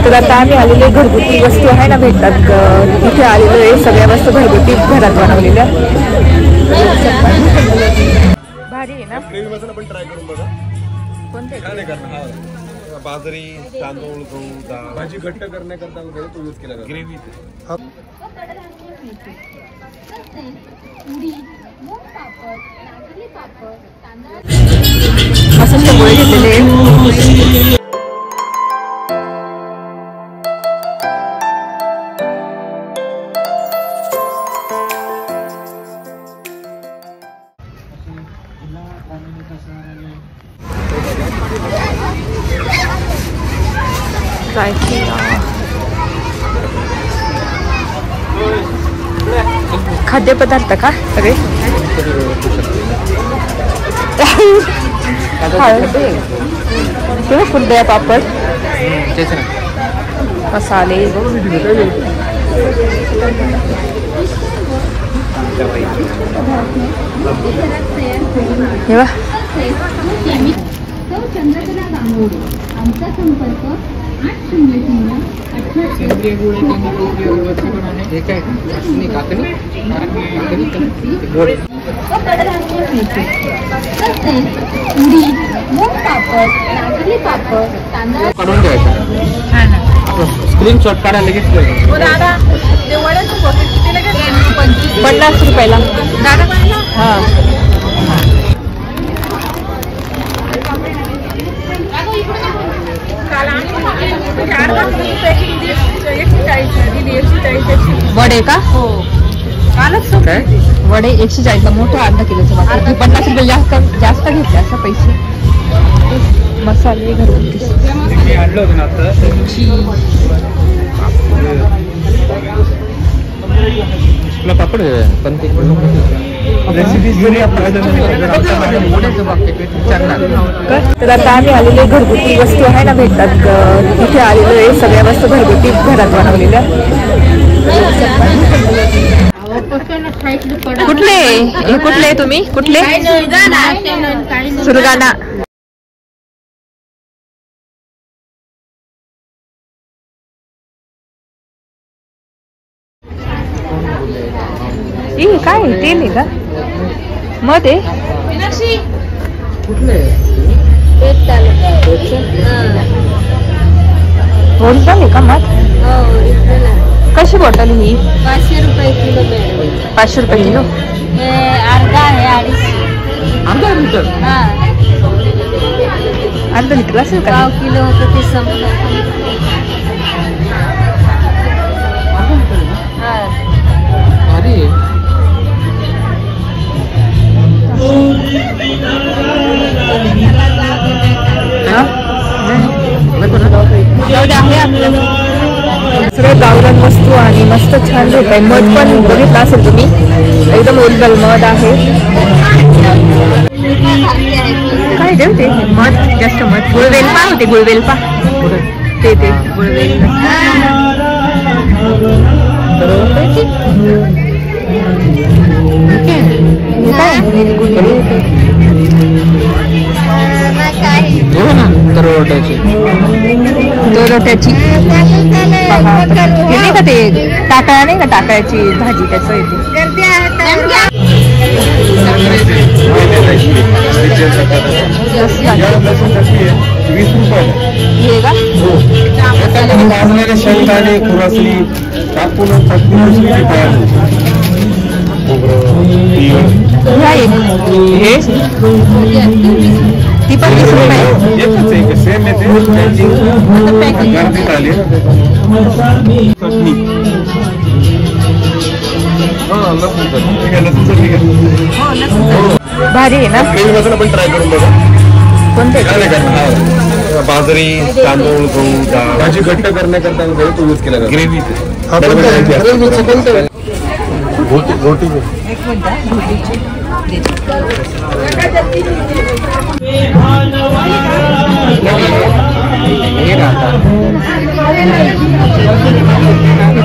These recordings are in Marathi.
तर आता आम्ही आलेले घरगुती वस्तू आहे ना भेटतात तिथे आलेलो आहे. सगळ्या वस्तू घरगुती घरात बनवलेल्या. भारी आहे ना. ग्रेव्ही मसाला पण ट्राय करून बघा. कोणते छान आहे करणार. हा बाजरी तांदूळ गहू डाळ भाजी घट्ट करण्याकरता वगैरे तो यूज केला जातो. ग्रेव्ही मसाले गोळे घेतलेले. खाद्यपदार्थ का सगळे. कुरडया पापड मसाले आमचा संपर्क 800 स्क्रीनशॉट काढा लगेच. 50 रुपयाला. हा वडे का. हो वडे 140ला मोठं अर्धा किलोचं वाटतं. 50 रुपये जास्त घेतले असं पैसे. मसाले घरगुती पापड पण ते तर आता आम्ही आलेले घरगुती वस्तू आहे ना भेटतात तिथे आलेलो आहे. सगळ्या वस्तू घरगुती घरात बनवलेल्या. कुठले कुठले तुम्ही कुठले. सुरगाणा. काय तेल आहे का मध आहे. ओरिजिनल आहे का मध. कशी बॉटल ही. 500 रुपये किलो. 500 रुपये किलो. अर्धा आहे 250. अर्धा लिटर. अर्धा लिटर असेल का. 1 किलो होतं ते संपलं. सगळे गावरान वस्तू आणि मस्त छान भेट आहे. मध पण बघितलं असेल तुम्ही एकदम ओरिजिनल मध आहे. काय देऊ ते मध जास्त मध. गुळवेलपा होते गुळवेलपा ते गुळवेल. रोट्याची नाही का ते टाकळा नाही का टाकळ्याची भाजी त्याच येते. शेंगदाणे खुरासणी टाकून ती पण 20 रुपये. सेम येते. भारी आहे ना. ग्रेव्ही मसाला पण ट्राय करून बघा. कोणते. बाजरी तांदूळ गहू डाळ भाजी घट्ट करण्याकरता वगैरे तो यूज केला जातो. ग्रेव्ही रोटी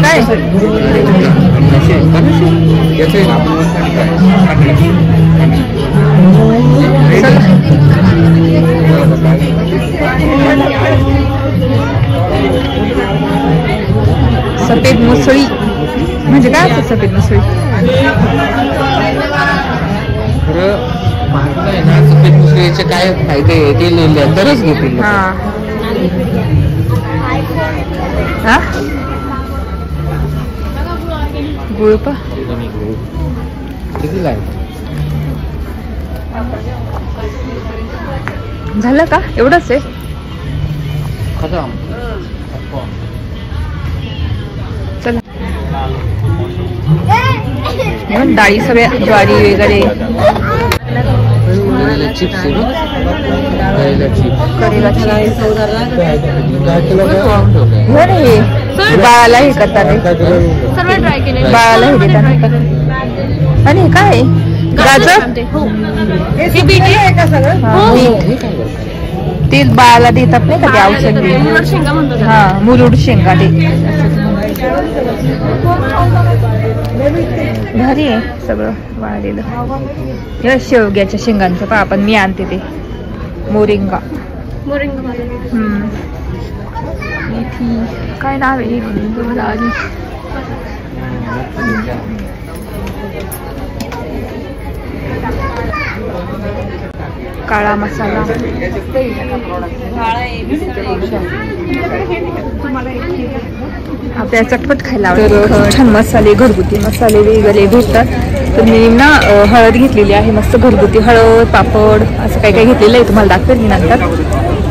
काय सफेद मुसळी म्हणजे काय असतं सफेद मुसळी? खरं भारत आहे ना सफेद मुसळीचे काय फायदे ते नंतरच घेतील. हा हा गुळ पा किती लागेल? झालं का? एवढंच आहे. खतम. चला डाळी सगळ्या ज्वारी वगैरे चिप्स करेला चिप्स बाळाला हे करतात बाळाला हे देतात. आणि हे काय गाजर ते बाळाला देतात नाही का ते औषध. हा मुरुड शेंगा ते भारी आहे सगळं वाळलेलं. या शेवग्याच्या शेंगांचं पहा आपण मी आणते ते मोरिंगा. मेथी काय नाव आहे काळा मसाला. आपल्याला चटपट खायला आवडतं. छान मसाले घरगुती मसाले वगैरे भेटतात. तर मी ना हळद घेतलेली आहे मस्त घरगुती हळद पापड असं काही काही घेतलेलं आहे तुम्हाला दाखवेल मी नंतर.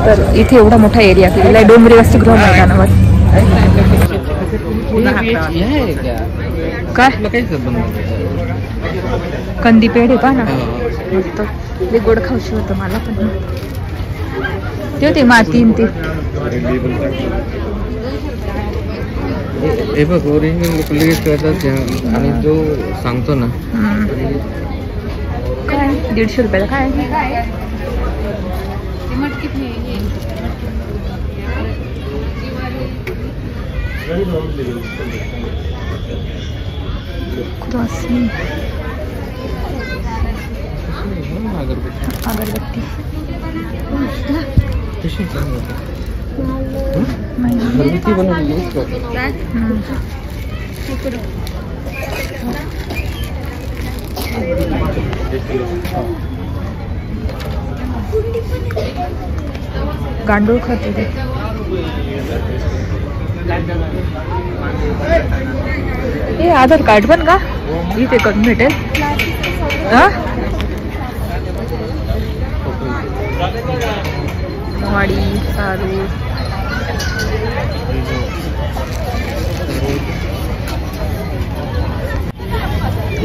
तर इथे एवढा मोठा एरिया केलेला आहे डोंगरी वसतिगृह मैदानावर. काय कंदी पेढे पहा ना मस्त. ते गोड खाऊशी होतं मला पण ते होते मातीन ते. हे बघ ओरिजिनल डुप्लिकेट करतात आणि जो सांगतो ना काय 150 रुपयाला काय. अगरबत्ती घरगुती बनवली. गांडूळ खाते ते. हे आधार कार्ड पण का इथे करून भेटेल. वाडी सारू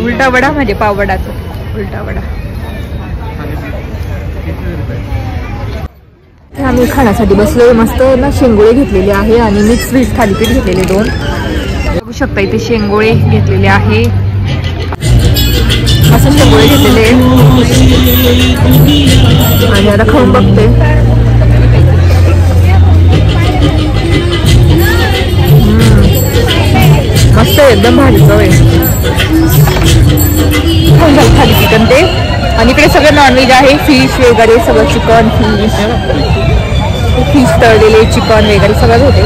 उलटा वडा म्हणजे पाववडाचा उलटा वडा. आम्ही खाण्यासाठी बसलोय मस्त ना. शेंगोळे घेतलेले आहे आणि मिक्स व्हेज थालीपीठ घेतलेले 2. बघू शकता इथे शेंगोळे घेतलेले आहे. असं शेंगोळे घेतलेले आणि आता खाऊन बघते. मस्त एकदम भारी चव आहे. खाऊन झालं थालीपीठ ते. आणि इकडे सगळं नॉनव्हेज आहे फिश वगैरे सगळं चिकन फिश तळलेले चिकन वगैरे सगळं होते.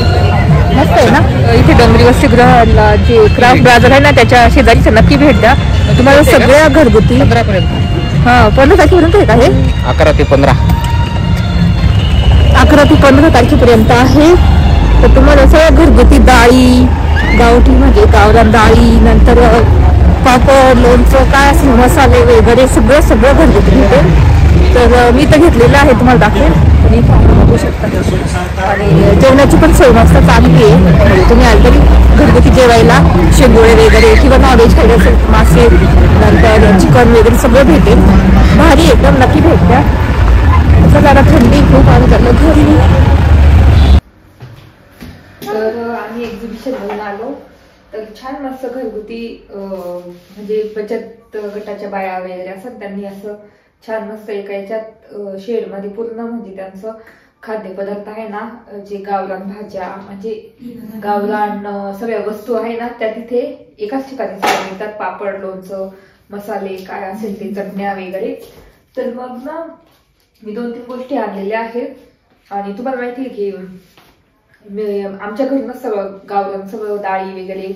मस्त आहे ना. इथे डोंगरी वसतिगृहाला जे क्राफ्ट बाजार आहे ना त्याच्या शेजारीच नक्की भेट द्या. तुम्हाला सगळ्या घरगुती 15 तारखेपर्यंत आहे का हे? 11 ते 15 11 ते 15 तारखेपर्यंत आहे. तर तुम्हाला सगळ्या घरगुती डाळी गावठी म्हणजे गावरान डाळी नंतर पापड लोणचं काय असेल मसाले वगैरे सगळं सगळं घरगुती मिळेल. तर मी तर घेतलेलं आहे तुम्हाला दाखवेल. तुम्ही बघू शकता. आणि जेवणाची पण सोय मस्त चांगली आहे. तुम्ही आल तरी घरगुती जेवायला शेंगोळे वगैरे किंवा नॉनव्हेज खायला असेल मासे नंतर चिकन वगैरे सगळं भेटेल. भारी एकदम नक्की भेटत्या. असं जरा थंडी खूप आणि झालं घरी. तर आम्ही एक्झिबिशन घेऊन आलो. तर छान मस्त घरगुती म्हणजे बचत गटाच्या बाया वगैरे असतात त्यांनी असं छान मस्त एका याच्यात शेडमध्ये पूर्ण म्हणजे त्यांचं खाद्यपदार्थ आहे ना जे गावरान भाज्या म्हणजे गावरान सगळ्या वस्तू आहे ना त्या तिथे एकाच ठिकाणी मिळतात. पापड लोणचं मसाले काय असेल ते चटण्या वगैरे. तर मग ना मी 2-3 गोष्टी आणलेल्या आहेत. आणि तुम्हाला माहिती आहे की आमच्या घरूनच सगळं गावरान सगळं डाळी वगैरे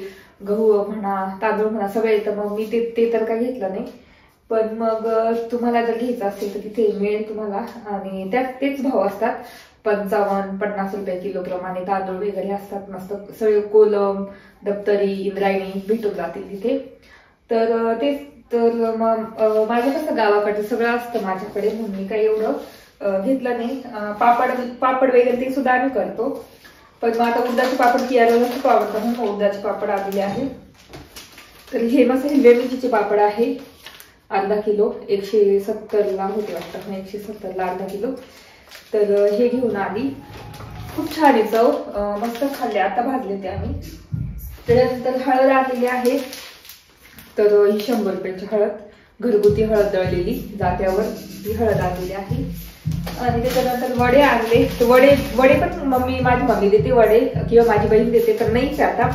गहू म्हणा तांदूळ म्हणा सगळं येतं. मग मी ते तर काय घेतलं नाही. पण मग तुम्हाला जर घ्यायचं असेल तर तिथे मिळेल तुम्हाला. आणि त्यात तेच भाव असतात 55-50 रुपये किलोप्रमाणे तांदूळ वगैरे असतात. मस्त सगळे कोलम दप्तरी इंद्रायणी भेटून जातील तिथे. तर तेच तर मग माझं कसं गावाकडे सगळं असतं माझ्याकडे म्हणून मी काही एवढं घेतलं नाही. पापड वगैरे ते सुद्धा आम्ही करतो. पण मग आता उडदाचे पापड कियाला खूप आवडतं म्हणून उडदाचे पापड आलेले आहे. तर हे मस्त हिरव्या मिरचीचे पापड आहे अर्धा किलो 170ला होते वाटतं. 170ला अर्धा किलो. तर हे घेऊन आली. खूप छान आहे चव. मस्त खाल्ले. आता भाजले ते आम्ही. त्याच्यानंतर हळद आलेली आहे. तर ही 100 रुपयाची हळद घरगुती हळद दळलेली जात्यावर ही हळद आलेली आहे. आणि त्याच्यानंतर वडे आणले. वडे पण माझी मम्मी देते वडे किंवा माझी बहीण देते. तर नाहीच आता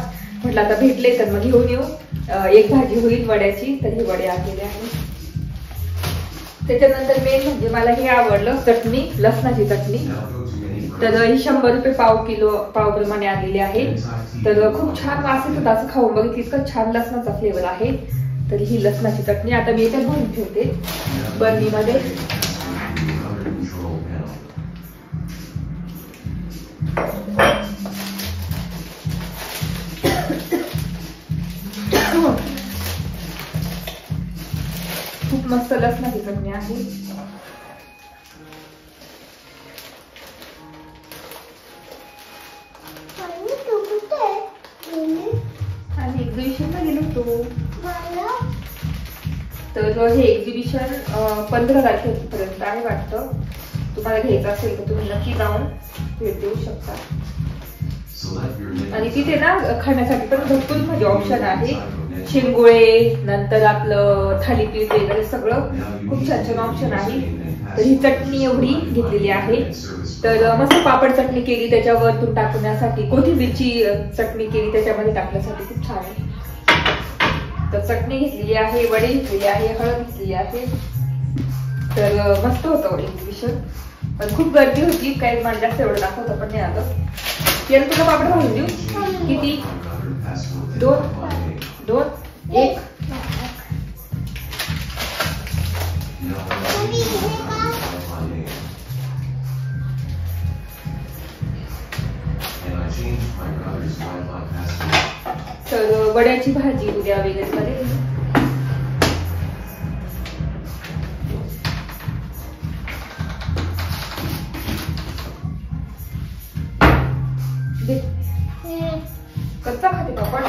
म्हटलं आता भेटले तर मग घेऊन येऊ. एक भाजी होईल वड्याची. तर हे वडे आणलेले आहे. त्याच्यानंतर मेन म्हणजे मला हे आवडलं चटणी लसणाची चटणी. तर ही 100 रुपये पाव प्रमाणे आलेली आहे. तर खूप छान वास येतो. असं खाऊन बघितलं इतकं छान लसणाचा फ्लेवर आहे. तर ही लसणाची चटणी आता मी याच्यात भरून ठेवते बरणीमध्ये. खूप मस्त लसणाची चटणी आहे. आणि एक्झिबिशनला गेलो होतो. तर हे एक्झिबिशन 15 तारखेपर्यंत आहे वाटतं. तुम्हाला घ्यायचं असेल तर तुम्ही नक्की जाऊन भेट देऊ शकता. आणि तिथे ना खाण्यासाठी पण भरपूर म्हणजे ऑप्शन आहे. शिंगोळे नंतर आपलं थालीपीठ वगैरे सगळं खूप छान छान ऑप्शन आहे. तर ही चटणी एवढी घेतलेली आहे. तर मस्त पापड चटणी केली त्याच्यावरतून टाकण्यासाठी. कोथिंबीरची चटणी केली त्याच्यामध्ये टाकण्यासाठी खूप छान आहे. तर चटणी घेतलेली आहे वडे घेतलेली आहे हळद घेतलेली आहे. तर मस्त होतं एक्झिबिशन. पण खूप गर्दी होती. काही मला जास्त एवढं दाखवतं पण नाही आलं. याला तुला पापड घालून देऊ किती 2 1 तर वड्याची भाजी उद्या वगैरे करेल. कच्चा खाते पापड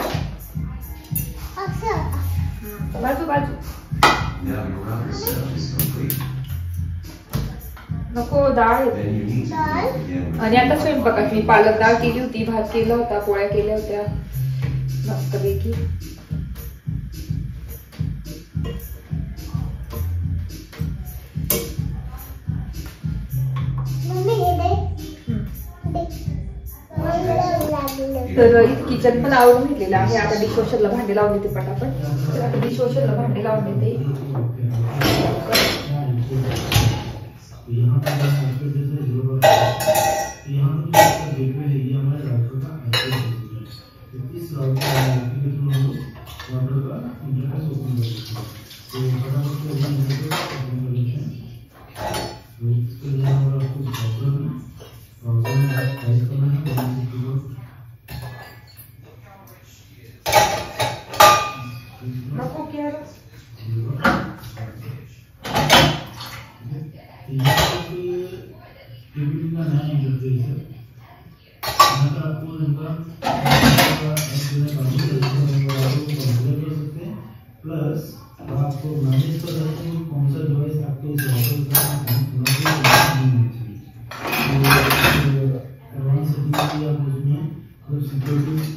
बाजू बाजू नको डाळ. आणि आता स्वयंपाकात मी पालक डाळ केली होती भात केला होता पोळ्या केल्या होत्या मस्तपैकी. तर किचन पण आवरून घेतलेलं आहे. आता डिशवॉशरला भांडे लावून देते पटापट. तर आता डिशवॉशरला भांडे लावून देते. नको क्या प्लस आपको मैनेज कर सकते हैं कौन सा डिवाइस आपको एडवांस सिक्योरिटी